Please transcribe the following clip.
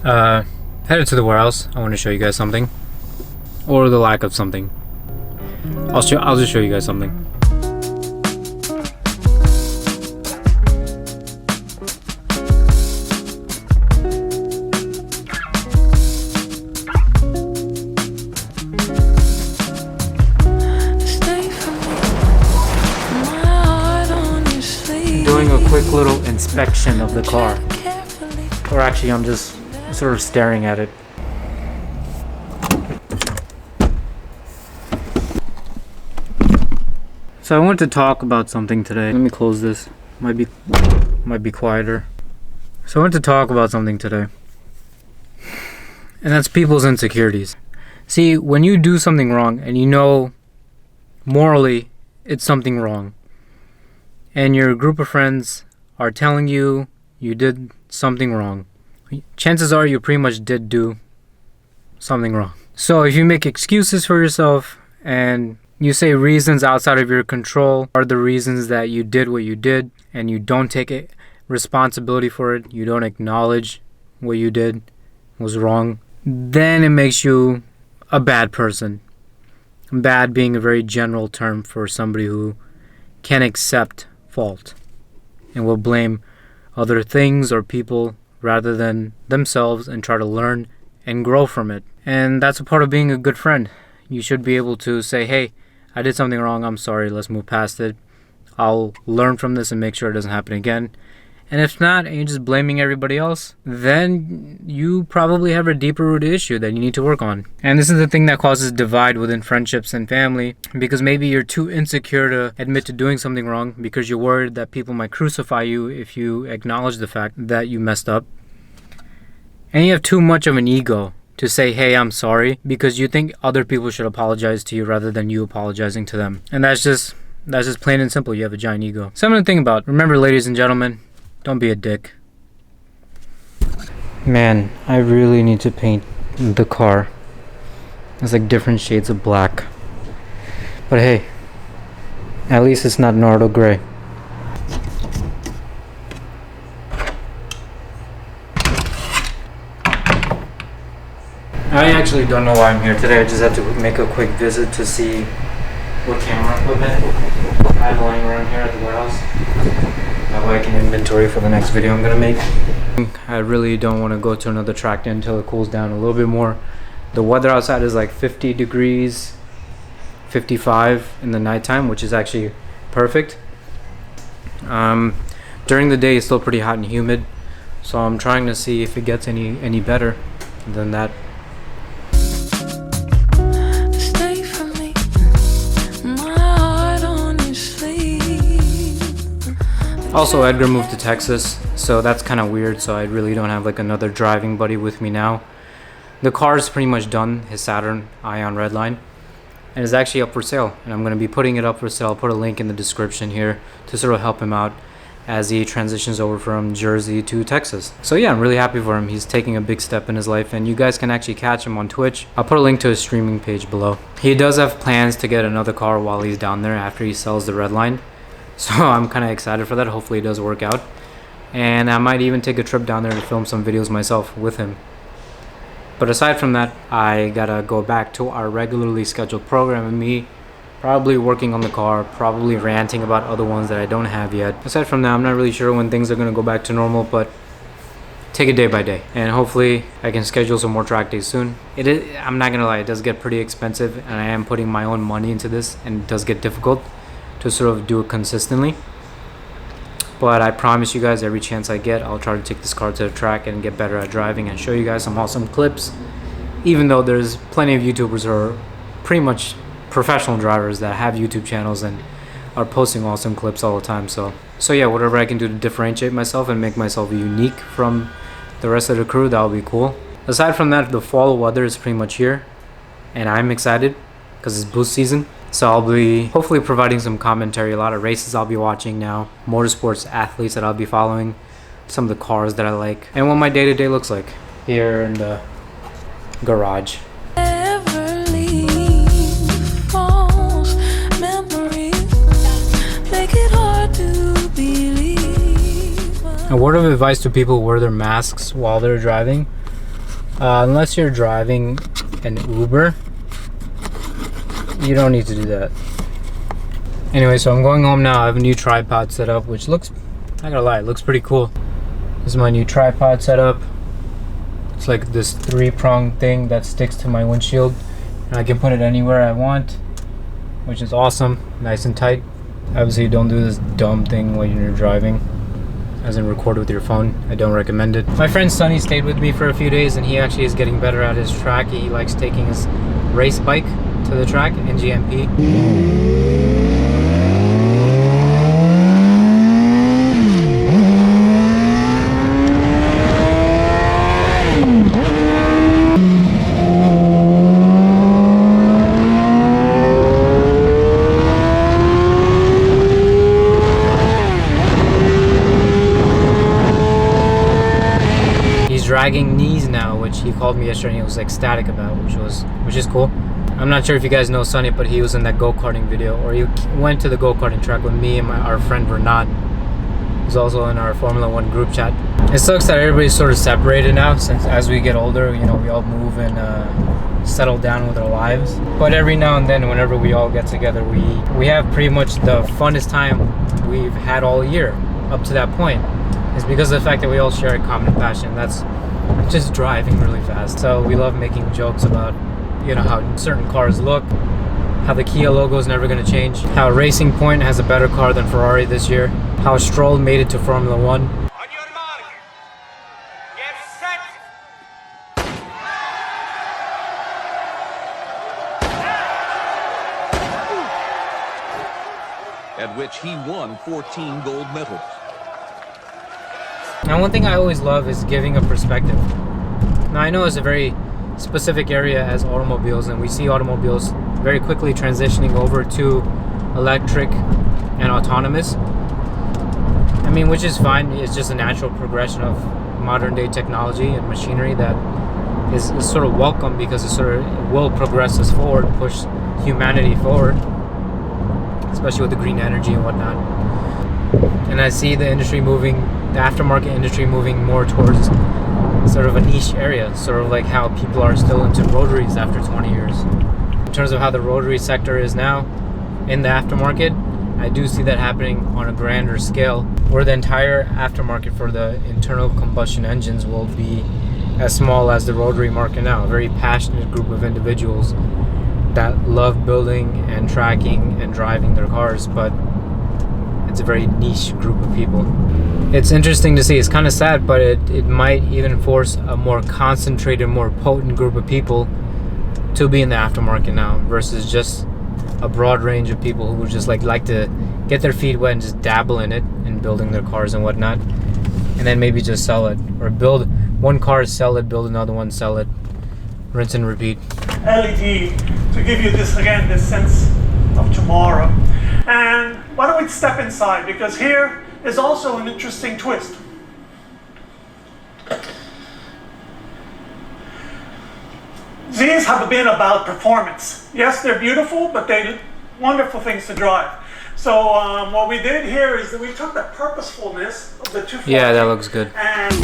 Headed to the warehouse. I want to show you guys something, or the lack of something. I'll just show you guys something. Doing a quick little inspection of the car, or actually I'm just sort of staring at it. So I wanted to talk about something today. Let me close this. Might be quieter. So I wanted to talk about something today, and that's people's insecurities. See, when you do something wrong and you know morally it's something wrong, and your group of friends are telling you you did something wrong, chances are you pretty much did do something wrong. So if you make excuses for yourself and you say reasons outside of your control are the reasons that you did what you did, and you don't take responsibility for it, you don't acknowledge what you did was wrong, then it makes you a bad person. Bad being a very general term for somebody who can accept fault and will blame other things or people rather than themselves and try to learn and grow from it. And that's a part of being a good friend. You should be able to say, hey, I did something wrong, I'm sorry, let's move past it. I'll learn from this and make sure it doesn't happen again. And if not, and you're just blaming everybody else, then you probably have a deeper rooted issue that you need to work on. And this is the thing that causes divide within friendships and family, because maybe you're too insecure to admit to doing something wrong because you're worried that people might crucify you if you acknowledge the fact that you messed up. And you have too much of an ego to say, hey, I'm sorry, because you think other people should apologize to you rather than you apologizing to them. And that's just plain and simple. You have a giant ego. Something to think about. Remember, ladies and gentlemen, don't be a dick. Man, I really need to paint the car. It's like different shades of black. But hey, at least it's not Nardo gray. I actually don't know why I'm here today. I just had to make a quick visit to see what camera equipment I have lying around here at the warehouse. That way I can inventory for the next video I'm gonna make. I really don't want to go to another track day until it cools down a little bit more. The weather outside is like 50 degrees, 55 in the nighttime, which is actually perfect. During the day it's still pretty hot and humid, so I'm trying to see if it gets any better than that. Also, Edgar moved to Texas, so that's kind of weird, so I really don't have like another driving buddy with me now. The car is pretty much done, his Saturn Ion Redline, and it's actually up for sale, and I'm going to be putting it up for sale. I'll put a link in the description here to sort of help him out as he transitions over from Jersey to Texas. So yeah, I'm really happy for him. He's taking a big step in his life, and you guys can actually catch him on Twitch. I'll put a link to his streaming page below. He does have plans to get another car while he's down there after he sells the Redline. So I'm kind of excited for that. Hopefully it does work out. And I might even take a trip down there to film some videos myself with him. But aside from that, I gotta go back to our regularly scheduled program and me probably working on the car, probably ranting about other ones that I don't have yet. Aside from that, I'm not really sure when things are gonna go back to normal, but take it day by day. And hopefully I can schedule some more track days soon. I'm not gonna lie, it does get pretty expensive, and I am putting my own money into this, and it does get difficult to sort of do it consistently. But I promise you guys, every chance I get, I'll try to take this car to the track and get better at driving and show you guys some awesome clips, even though there's plenty of YouTubers who are pretty much professional drivers that have YouTube channels and are posting awesome clips all the time. So yeah, whatever I can do to differentiate myself and make myself unique from the rest of the crew, that would be cool. Aside from that, the fall weather is pretty much here, and I'm excited because it's boost season. So I'll be hopefully providing some commentary, a lot of races I'll be watching now, motorsports athletes that I'll be following, some of the cars that I like, and what my day-to-day looks like here in the garage. A word of advice to people who wear their masks while they're driving. Unless you're driving an Uber, you don't need to do that. Anyway, so I'm going home now. I have a new tripod set up, which looks, not gonna lie, it looks pretty cool. This is my new tripod setup. It's like this 3-pronged thing that sticks to my windshield, and I can put it anywhere I want, which is awesome, nice and tight. Obviously, don't do this dumb thing when you're driving, as in record with your phone. I don't recommend it. My friend Sonny stayed with me for a few days, and he actually is getting better at his track. He likes taking his race bike to the track in GMP. Dragging knees now, which he called me yesterday and he was ecstatic about, which is cool. I'm not sure if you guys know Sonny, but he was in that go-karting video, or he went to the go-karting track with me and our friend Vernat. He's also in our Formula 1 group chat. It sucks that everybody's sort of separated now, since as we get older, you know, we all move and settle down with our lives. But every now and then, whenever we all get together, we have pretty much the funnest time we've had all year up to that point. It's because of the fact that we all share a common passion. That's just driving really fast. So we love making jokes about, you know, how certain cars look, how the Kia logo is never going to change, how Racing Point has a better car than Ferrari this year, how Stroll made it to Formula 1. On your mark, get set. At which he won 14 gold medals. Now, one thing I always love is giving a perspective. Now, I know it's a very specific area as automobiles, and we see automobiles very quickly transitioning over to electric and autonomous. I mean, which is fine. It's just a natural progression of modern day technology and machinery that is sort of welcome, because it sort of will progress us forward, push humanity forward, especially with the green energy and whatnot. And I see the industry moving, the aftermarket industry moving more towards sort of a niche area, sort of like how people are still into rotaries after 20 years. In terms of how the rotary sector is now in the aftermarket, I do see that happening on a grander scale, where the entire aftermarket for the internal combustion engines will be as small as the rotary market now. A very passionate group of individuals that love building and tracking and driving their cars, but it's a very niche group of people. It's interesting to see. It's kind of sad, but it might even force a more concentrated, more potent group of people to be in the aftermarket now, versus just a broad range of people who would just like to get their feet wet and just dabble in it and building their cars and whatnot, and then maybe just sell it, or build one car, sell it, build another one, sell it, rinse and repeat. LED to give you this again, this sense of tomorrow. And why don't we step inside, because here is also an interesting twist. These have been about performance. Yes, they're beautiful, but they're wonderful things to drive. So what we did here is that we took the purposefulness of the 240. Yeah, that looks good. And